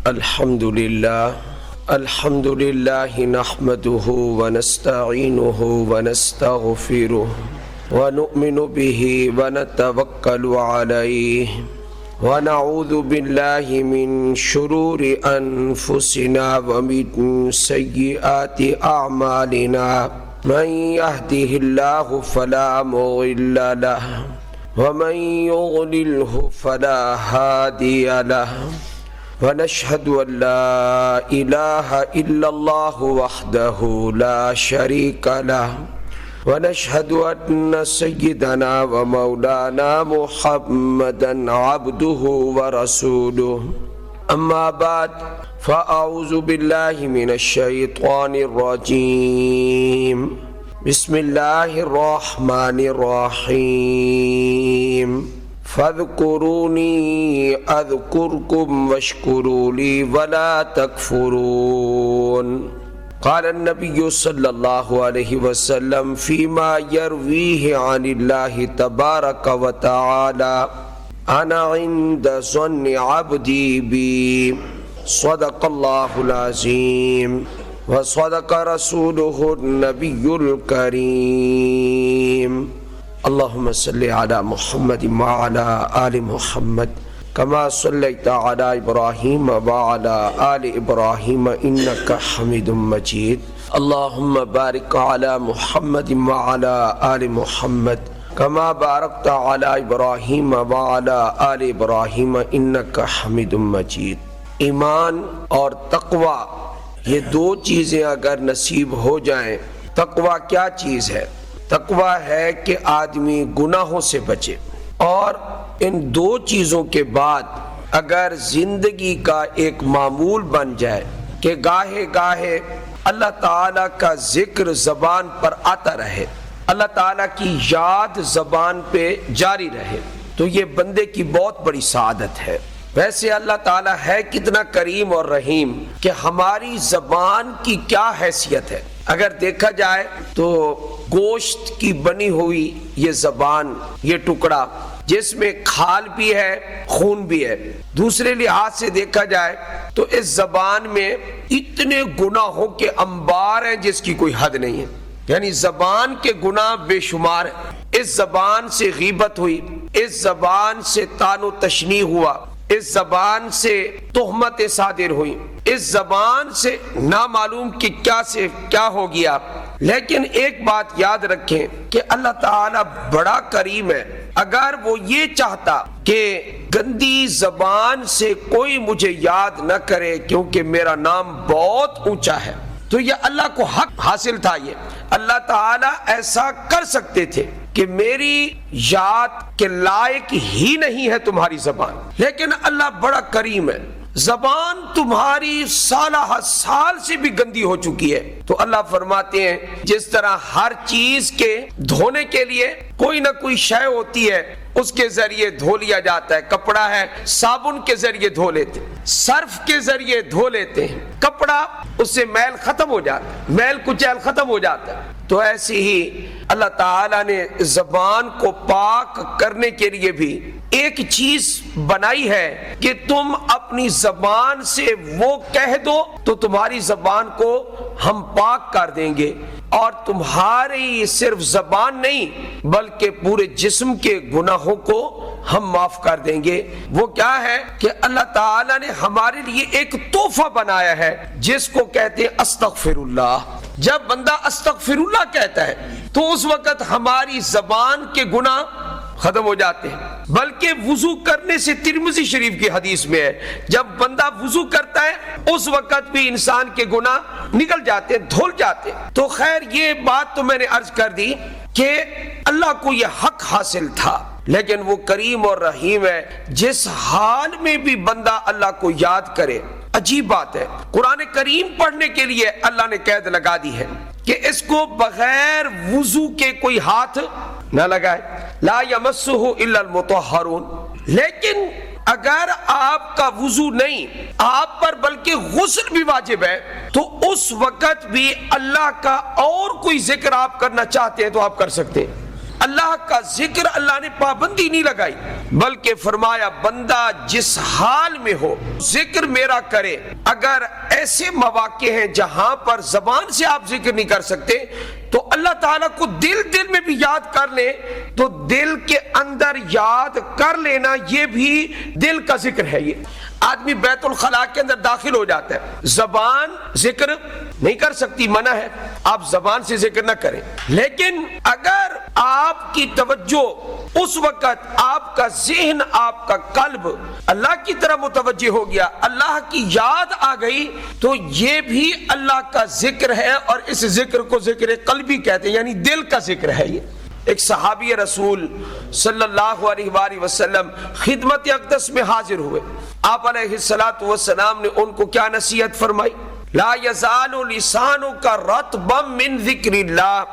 الحمد لله نحمده ونستعينه ونستغفره ونؤمن به ونتوكل عليه ونعوذ بالله من شرور أنفسنا ومن سيئات أعمالنا من يهده الله فلا مضل له ومن يضلله فلا هادي له ونشهد أن لا إله إلا الله وحده لا شريك له ونشهد أن سيدنا ومولانا محمدا عبده ورسوله أما بعد فأعوذ بالله من الشيطان الرجيم بسم الله الرحمن الرحيم فاذكروني أذكركم واشكروا لي ولا تكفرون قال النبي صلى الله عليه وسلم فيما يرويه عن الله تبارك وتعالى أنا عند ظن عبدي بي صدق الله العظيم وصدق رسوله النبي الكريم اللهم صل على محمد وعلى آل محمد كما صليت على إبراهيم وعلى آل إبراهيم إنك حميد مجيد اللهم بارك على محمد وعلى آل محمد كما باركت على إبراهيم وعلى آل إبراهيم إنك حميد مجيد۔ ایمان اور تقوی یہ دو چیزیں اگر نصیب ہو جائیں، تقوی کیا چیز ہے؟ تقوی ہے کہ آدمی گناہوں سے بچے، اور ان دو چیزوں کے بعد اگر زندگی کا ایک معمول بن جائے کہ گاہے گاہے اللہ تعالیٰ کا ذکر زبان پر آتا رہے، اللہ تعالیٰ کی یاد زبان پہ جاری رہے، تو یہ بندے کی بہت بڑی سعادت ہے۔ ویسے اللہ تعالیٰ ہے کتنا کریم اور رحیم کہ ہماری زبان کی کیا حیثیت ہے۔ اگر دیکھا جائے تو گوشت کی بنی ہوئی یہ زبان، یہ ٹکڑا جس میں کھال بھی ہے خون بھی ہے، دوسرے لحاظ سے دیکھا جائے تو اس زبان میں اتنے گناہوں کے انبار ہیں جس کی کوئی حد نہیں ہے، یعنی زبان کے گناہ بے شمار ہیں۔ اس زبان سے غیبت ہوئی، اس زبان سے طعن و تشنیع ہوا، اس زبان سے تہمتیں صادر ہوئی، اس زبان سے نامعلوم کہ کیا سے کیا ہو گیا۔ لیکن ایک بات یاد رکھیں کہ اللہ تعالیٰ بڑا کریم ہے، اگر وہ یہ چاہتا کہ گندی زبان سے کوئی مجھے یاد نہ کرے کیونکہ میرا نام بہت اونچا ہے، تو یہ اللہ کو حق حاصل تھا، یہ اللہ تعالیٰ ایسا کر سکتے تھے کہ میری یاد کے لائق ہی نہیں ہے تمہاری زبان، لیکن اللہ بڑا کریم ہے، زبان تمہاری سالہ سال سے بھی گندی ہو چکی ہے، تو اللہ فرماتے ہیں جس طرح ہر چیز کے دھونے کے لیے کوئی نہ کوئی شے ہوتی ہے، اس کے ذریعے دھو لیا جاتا ہے، کپڑا ہے صابن کے ذریعے دھو لیتے ہیں، صرف کے ذریعے دھو لیتے ہیں کپڑا، اس سے میل ختم ہو جاتا ہے، میل کچیل ختم ہو جاتا ہے۔ تو ایسے ہی اللہ تعالیٰ نے زبان کو پاک کرنے کے لیے بھی ایک چیز بنائی ہے کہ تم اپنی زبان سے وہ کہہ دو تو تمہاری زبان کو ہم پاک کر دیں گے، اور تمہاری صرف زبان نہیں بلکہ پورے جسم کے گناہوں کو ہم معاف کر دیں گے۔ وہ کیا ہے کہ اللہ تعالیٰ نے ہمارے لیے ایک تحفہ بنایا ہے جس کو کہتے ہیں استغفر اللہ۔ جب بندہ استغفر اللہ کہتا ہے تو اس وقت ہماری زبان کے گناہ ختم ہو جاتے ہیں، بلکہ وضو کرنے سے ترمذی شریف کی حدیث میں ہے جب بندہ وضو کرتا ہے اس وقت بھی انسان کے گناہ نکل جاتے ہیں، دھل جاتے ہیں۔ تو خیر یہ بات تو میں نے عرض کر دی کہ اللہ کو یہ حق حاصل تھا، لیکن وہ کریم اور رحیم ہے، جس حال میں بھی بندہ اللہ کو یاد کرے۔ عجیب بات ہے، قرآن کریم پڑھنے کے لیے اللہ نے قید لگا دی ہے کہ اس کو بغیر وضو کے کوئی ہاتھ نہ لگائے، لا یمسہ الا المطہرون۔ لیکن اگر آپ کا وضو نہیں آپ پر بلکہ غسل بھی واجب ہے تو اس وقت بھی اللہ کا اور کوئی ذکر آپ کرنا چاہتے ہیں تو آپ کر سکتے ہیں۔ اللہ کا ذکر اللہ نے پابندی نہیں لگائی، بلکہ فرمایا بندہ جس حال میں ہو ذکر میرا کرے۔ اگر ایسے مواقع ہیں جہاں پر زبان سے آپ ذکر نہیں کر سکتے تو اللہ تعالیٰ کو دل میں بھی یاد کر لیں، تو دل کے اندر یاد کر لینا یہ بھی دل کا ذکر ہے۔ یہ آدمی بیت الخلاء کے اندر داخل ہو جاتا ہے، زبان ذکر نہیں کر سکتی، منع ہے، آپ زبان سے ذکر نہ کریں، لیکن اگر آپ کی توجہ اس وقت آپ کا ذہن آپ کا قلب اللہ کی طرف متوجہ ہو گیا، اللہ کی یاد آ گئی، تو یہ بھی اللہ کا ذکر ہے، اور اس ذکر کو ذکر قلبی کہتے ہیں، یعنی دل کا ذکر ہے۔ یہ ایک صحابی رسول صلی اللہ علیہ وآلہ وسلم خدمت اقدس میں حاضر ہوئے، آپ علیہ الصلوۃ والسلام نے ان کو کیا نصیحت فرمائی؟ لا یزال لسانک رطبا من ذکر اللہ،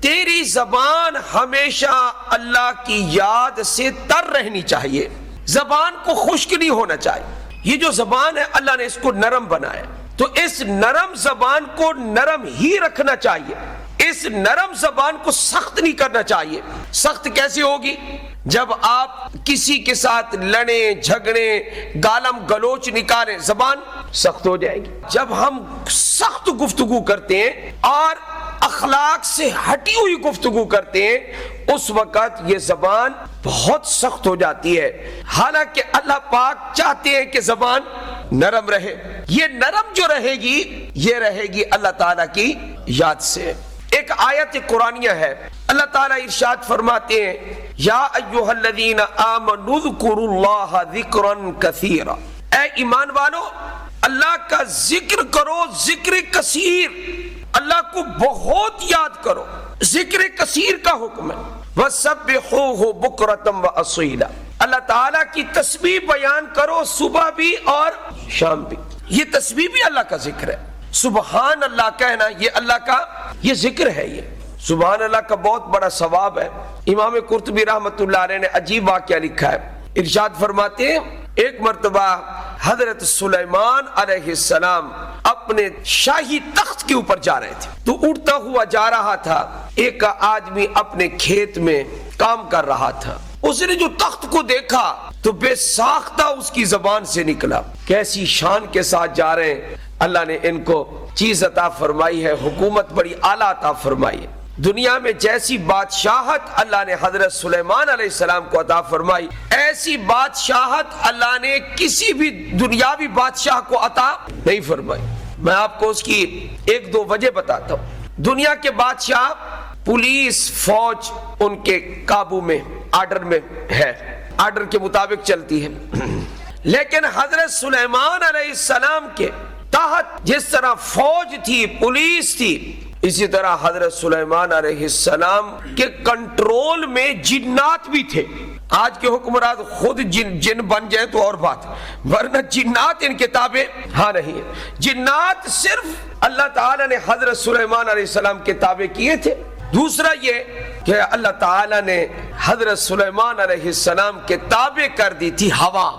تیری زبان ہمیشہ اللہ کی یاد سے تر رہنی چاہیے، زبان کو خشک نہیں ہونا چاہیے۔ یہ جو زبان ہے اللہ نے اس کو نرم بنایا، تو اس نرم زبان کو نرم ہی رکھنا چاہیے، اس نرم زبان کو سخت نہیں کرنا چاہیے۔ سخت کیسے ہوگی؟ جب آپ کسی کے ساتھ لڑیں جھگڑیں گالم گلوچ نکالیں زبان سخت ہو جائے گی۔ جب ہم سخت گفتگو کرتے ہیں اور اخلاق سے ہٹی ہوئی گفتگو کرتے ہیں اس وقت یہ زبان بہت سخت ہو جاتی ہے، حالانکہ اللہ پاک چاہتے ہیں کہ زبان نرم رہے۔ یہ نرم جو رہے گی یہ رہے گی اللہ تعالیٰ کی یاد سے۔ ایک آیت قرآنیہ ہے، اللہ تعالیٰ ارشاد فرماتے ہیں یا ایھا الذین آمنوا اذکروا اللہ ذکرا کثیرا، اے ایمان والو اللہ کا ذکر کرو، ذکر کثیر، اللہ کو بہت یاد کرو، ذکر کثیر کا حکم ہے۔ وسبحوہ بکرۃ واصیلا، اللہ تعالیٰ کی تسبیح بیان کرو صبح بھی اور شام بھی۔ یہ تسبیح بھی اللہ کا ذکر ہے، سبحان اللہ کہنا یہ اللہ کا یہ ذکر ہے۔ یہ سبحان اللہ کا بہت بڑا ثواب ہے۔ امام قرطبی رحمۃ اللہ علیہ نے عجیب واقعہ لکھا ہے، ارشاد فرماتے ہیں ایک مرتبہ حضرت سلیمان علیہ السلام اپنے شاہی تخت کے اوپر جا رہے تھے، تو اڑتا ہوا جا رہا تھا، ایک آدمی اپنے کھیت میں کام کر رہا تھا، اس نے جو تخت کو دیکھا تو بے ساختہ اس کی زبان سے نکلا، کیسی شان کے ساتھ جا رہے ہیں، اللہ نے ان کو چیز عطا فرمائی ہے، حکومت بڑی اعلیٰ عطا فرمائی ہے۔ دنیا میں جیسی بادشاہت اللہ نے حضرت سلیمان علیہ السلام کو عطا فرمائی، ایسی بادشاہت اللہ نے کسی بھی دنیاوی بادشاہ کو عطا نہیں فرمائی۔ میں آپ کو اس کی ایک دو وجہ بتاتا ہوں۔ دنیا کے بادشاہ پولیس فوج ان کے قابو میں آرڈر میں ہے، آرڈر کے مطابق چلتی ہے، لیکن حضرت سلیمان علیہ السلام کے تحت جس طرح فوج تھی پولیس تھی، اسی طرح حضرت سلیمان علیہ السلام کے کنٹرول میں جنات بھی تھے۔ آج کے حکمران خود جن بن جائے تو اور بات، ورنہ جنات ان کے تابع ہاں نہیں ہے۔ جنات صرف اللہ تعالیٰ نے حضرت سلیمان علیہ السلام کے تابع کیے تھے۔ دوسرا یہ کہ اللہ تعالیٰ نے حضرت سلیمان علیہ السلام کے تابع کر دی تھی ہوا۔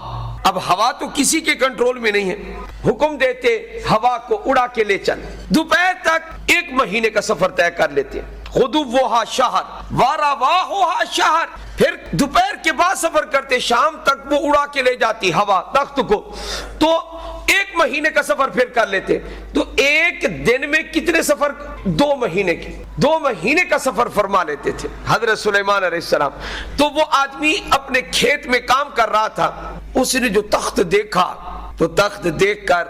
اب ہوا تو کسی کے کنٹرول میں نہیں ہے، حکم دیتے ہوا کو اڑا کے لے چل، دوپہر تک 1 مہینے کا سفر طے کر لیتے، غدوہا شہر ورواحها شہر، پھر دوپہر کے بعد سفر کرتے، شام تک وہ اڑا کے لے جاتی ہوا تخت کو، تو 1 مہینے کا سفر پھر کر لیتے، تو ایک دن میں کتنے سفر؟ 2 مہینے کے 2 مہینے کا سفر فرما لیتے تھے حضرت سلیمان علیہ السلام۔ تو وہ آدمی اپنے کھیت میں کام کر رہا تھا، اس نے جو تخت دیکھا تو تخت دیکھ کر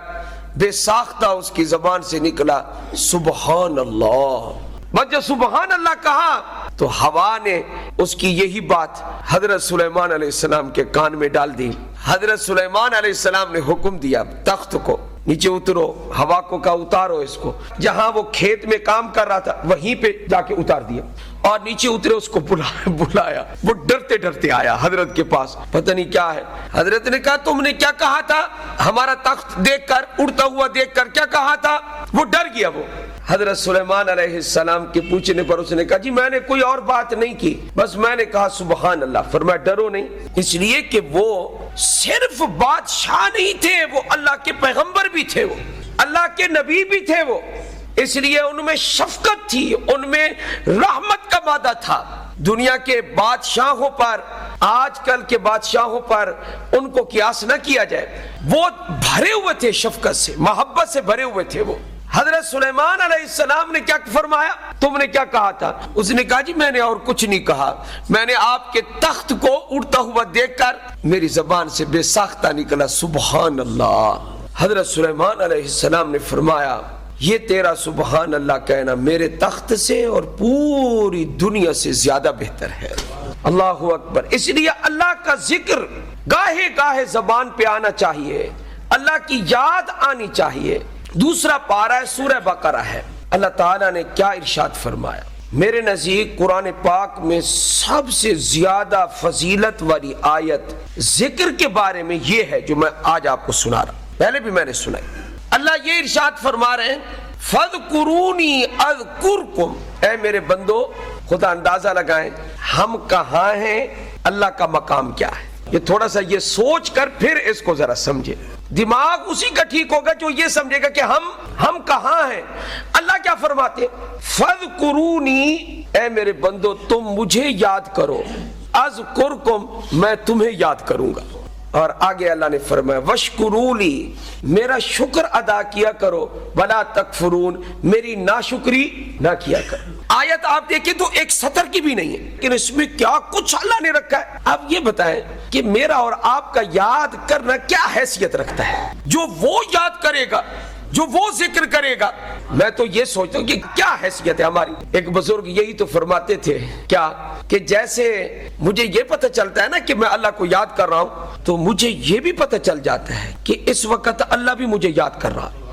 بے ساختہ اس کی زبان سے نکلا سبحان اللہ۔ بس جب سبحان اللہ کہا تو ہوا نے اس کی یہی بات حضرت سلیمان علیہ السلام کے کان میں ڈال دی۔ حضرت سلیمان علیہ السلام نے حکم دیا تخت کو نیچے اترو، ہوا کو کہا اتارو اس کو، جہاں وہ کھیت میں کام کر رہا تھا وہیں پہ جا کے اتار دیا، اور نیچے اترے اس کو بلایا، وہ ڈرتے ڈرتے آیا حضرت کے پاس، پتہ نہیں کیا ہے۔ حضرت نے کہا تم نے کیا کہا تھا؟ ہمارا تخت دیکھ کر اڑتا ہوا دیکھ کر کیا کہا تھا؟ وہ ڈر گیا۔ وہ حضرت سلیمان علیہ السلام کے پوچھنے پر اس نے کہا جی میں نے کوئی اور بات نہیں کی، بس میں نے کہا سبحان اللہ۔ فرمایا ڈرو نہیں، اس لیے کہ وہ صرف بادشاہ نہیں تھے، وہ اللہ کے پیغمبر بھی تھے، وہ اللہ کے نبی بھی تھے، وہ اس لیے ان میں شفقت تھی، ان میں رحمت کا مادہ تھا۔ دنیا کے بادشاہوں پر، آج کل کے بادشاہوں پر ان کو قیاس نہ کیا جائے. وہ بھرے ہوئے تھے شفقت سے، محبت سے بھرے ہوئے تھے. وہ حضرت سلیمان علیہ السلام نے کیا فرمایا؟ تم نے کیا کہا تھا؟ اس نے کہا جی میں نے اور کچھ نہیں کہا، میں نے آپ کے تخت کو اڑتا ہوا دیکھ کر میری زبان سے بے ساختہ نکلا سبحان اللہ. حضرت سلیمان علیہ السلام نے فرمایا یہ تیرا سبحان اللہ کہنا میرے تخت سے اور پوری دنیا سے زیادہ بہتر ہے. اللہ اکبر. اس لیے اللہ کا ذکر گاہے گاہے زبان پہ آنا چاہیے، اللہ کی یاد آنی چاہیے. دوسرا پارہ سورہ بقرہ ہے. اللہ تعالیٰ نے کیا ارشاد فرمایا؟ میرے نزدیک قرآن پاک میں سب سے زیادہ فضیلت والی آیت ذکر کے بارے میں یہ ہے جو میں آج آپ کو سنا رہا ہوں، پہلے بھی میں نے سنائی. اللہ یہ ارشاد فرما رہے ہیں فَاذْكُرُونِي أَذْكُرْكُمْ، اے میرے بندو خدا اندازہ لگائیں ہم کہاں ہیں، اللہ کا مقام کیا ہے. یہ تھوڑا سا یہ سوچ کر پھر اس کو ذرا سمجھے. دماغ اسی کا ٹھیک ہوگا جو یہ سمجھے گا کہ ہم کہاں ہیں. اللہ کیا فرماتے ہیں؟ فَاذْكُرُونِي، اے میرے بندو تم مجھے یاد کرو، اذکرکم، میں تمہیں یاد کروں گا. اور آگے اللہ نے فرمایا وَاشْكُرُوا لِي، میرا شکر ادا کیا کرو، وَلَا تَكْفُرُونَ، میری ناشکری نہ کیا کرو. آیت آپ دیکھیں تو ایک سطر کی بھی نہیں ہے، لیکن اس میں کیا کچھ اللہ نے رکھا ہے. آپ یہ بتائیں کہ میرا اور آپ کا یاد کرنا کیا حیثیت رکھتا ہے؟ جو وہ یاد کرے گا، جو وہ ذکر کرے گا، میں تو یہ سوچتا ہوں کہ کیا حیثیت ہے ہماری. ایک بزرگ یہی تو فرماتے تھے کیا کہ جیسے مجھے یہ پتہ چلتا ہے نا کہ میں اللہ کو یاد کر رہا ہوں تو مجھے یہ بھی پتہ چل جاتا ہے کہ اس وقت اللہ بھی مجھے یاد کر رہا ہے.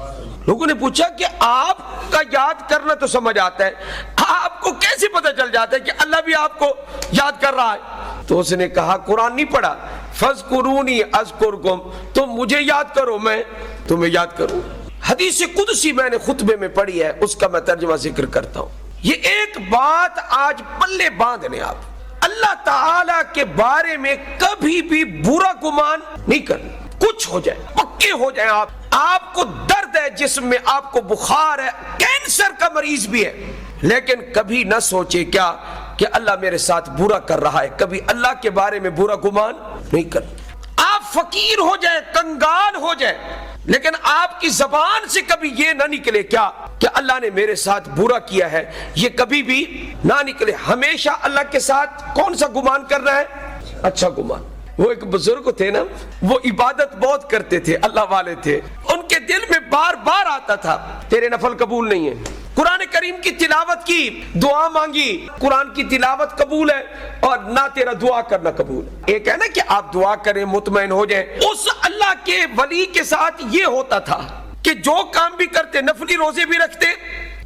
لوگوں نے پوچھا کہ آپ کا یاد کرنا تو سمجھ آتا ہے، آپ کو کیسے پتہ چل جاتا ہے کہ اللہ بھی آپ کو یاد کر رہا ہے؟ تو اس نے کہا قرآن نہیں پڑھا؟ فَاذْكُرُونِي أَذْكُرْكُمْ، تم مجھے یاد کرو میں تمہیں یاد کروں. حدیث قدسی میں نے خطبے میں پڑھی ہے، اس کا میں ترجمہ ذکر کرتا ہوں. یہ ایک بات آج پلے باندھ لیں آپ، اللہ تعالی کے بارے میں کبھی بھی برا گمان نہیں کرنا. کچھ ہو جائے، پکے ہو جائیں آپ کو درد ہے جسم میں، آپ کو بخار ہے، کینسر کا مریض بھی ہے، لیکن کبھی نہ سوچے کیا کہ اللہ میرے ساتھ برا کر رہا ہے. کبھی اللہ کے بارے میں برا گمان نہیں کرنا. آپ فقیر ہو جائیں، کنگال ہو جائیں، لیکن آپ کی زبان سے کبھی یہ نہ نکلے کیا کہ اللہ نے میرے ساتھ برا کیا ہے، یہ کبھی بھی نہ نکلے. ہمیشہ اللہ کے ساتھ کون سا گمان کر رہا ہے؟ اچھا گمان. وہ ایک بزرگ تھے نا، وہ عبادت بہت کرتے تھے، اللہ والے تھے. ان کے دل میں بار بار آتا تھا تیرے نفل قبول نہیں ہے. قرآن کریم کی تلاوت کی، دعا مانگی، قرآن کی تلاوت قبول ہے اور نہ تیرا دعا کرنا قبول ہے. ایک ہے نا کہ آپ دعا کریں مطمئن ہو جائیں. اس اللہ کے ولی کے ساتھ یہ ہوتا تھا کہ جو کام بھی کرتے، نفلی روزے بھی رکھتے،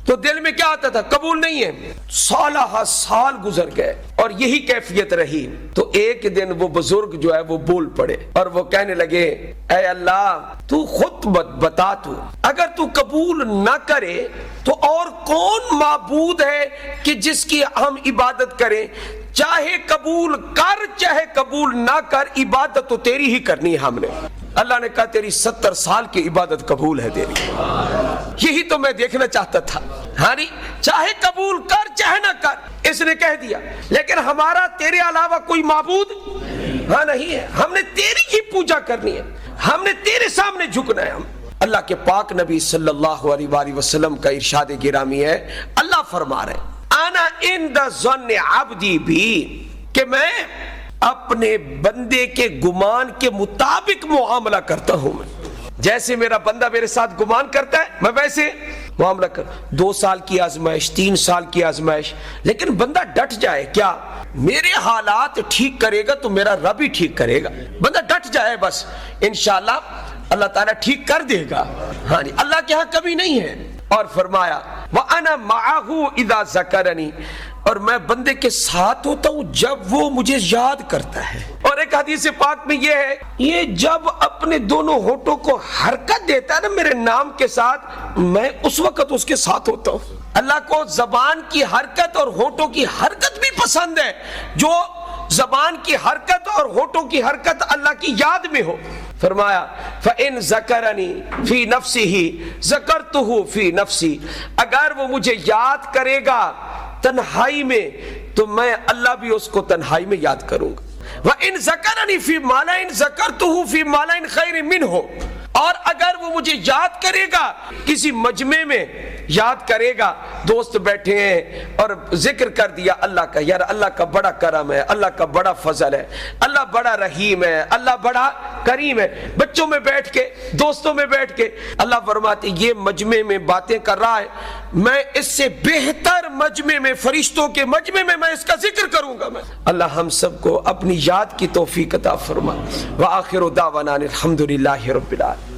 تو دل میں کیا آتا تھا؟ قبول نہیں ہے. سالہ سال گزر گئے اور یہی کیفیت رہی. تو ایک دن وہ بزرگ جو ہے وہ بول پڑے اور وہ کہنے لگے اے اللہ تو خود بتا، تو اگر تو قبول نہ کرے تو اور کون معبود ہے کہ جس کی ہم عبادت کریں؟ چاہے قبول کر چاہے قبول نہ کر، عبادت تو تیری ہی کرنی ہے ہم نے. اللہ نے کہا تیری 70 سال کی عبادت قبول ہے تیری. یہی تو میں دیکھنا چاہتا تھا. ہاں چاہے قبول کر چاہے نہ کر، اس نے کہہ دیا. لیکن ہمارا تیرے علاوہ کوئی معبود ہاں نہیں ہے، ہم نے تیری ہی پوجا کرنی ہے، ہم نے تیرے سامنے جھکنا ہے. ہم اللہ کے پاک نبی صلی اللہ علیہ وآلہ وسلم کا ارشاد گرامی ہے، اللہ فرما رہے انا عند ظن عبدی بھی، کہ میں اپنے بندے کے گمان کے مطابق معاملہ کرتا ہوں. جیسے میرا بندہ میرے ساتھ گمان کرتا ہے میں ویسے معاملہ کر. 2 سال کی آزمائش، 3 سال کی آزمائش، لیکن بندہ ڈٹ جائے کیا میرے حالات ٹھیک کرے گا تو میرا رب ہی ٹھیک کرے گا. بندہ ڈٹ جائے بس، انشاءاللہ اللہ تعالیٰ ٹھیک کر دے گا. ہاں جی، اللہ کے ہاں کمی نہیں ہے. اور فرمایا وَأَنَا مَعَهُ إِذَا ذَكَرَنِي، اور میں بندے کے ساتھ ہوتا ہوں جب وہ مجھے یاد کرتا ہے. اور ایک حدیث پاک میں یہ ہے، یہ جب اپنے دونوں ہونٹوں کو حرکت دیتا ہے نا میرے نام کے ساتھ، میں اس وقت اس کے ساتھ ہوتا ہوں. اللہ کو زبان کی حرکت اور ہونٹوں کی حرکت بھی پسند ہے. جو زبان کی حرکت اور ہونٹوں کی حرکت اللہ کی یاد میں ہو. فرمایا فَإِن ذَكَرَنِي فِي نَفْسِهِ ذَكَرْتُهُ فِي نَفْسِي، اگر وہ مجھے یاد کرے گا تنہائی میں تو میں اللہ بھی اس کو تنہائی میں یاد کروں گا. وَإِن ذَكَرَنِي فِي مَالَئٍ ذَكَرْتُهُ فِي مَالَئٍ خَيْرٍ مِّنْهُ. اور اگر وہ مجھے یاد کرے گا کسی مجمع میں یاد کرے گا, دوست بیٹھے ہیں اور ذکر کر دیا اللہ کا, یار اللہ کا بڑا کرم ہے, اللہ کا بڑا فضل ہے, اللہ بڑا رحیم ہے, اللہ بڑا کریم ہے, بچوں میں بیٹھ کے دوستوں میں بیٹھ کے اللہ فرماتے یہ مجمع میں باتیں کر رہا ہے, میں اس سے بہتر مجمع میں فرشتوں کے مجمع میں اس کا ذکر کروں گا. میں اللہ ہم سب کو اپنی یاد کی توفیق عطا فرما. وآخر دعوانا الحمدللہ رب العالمین.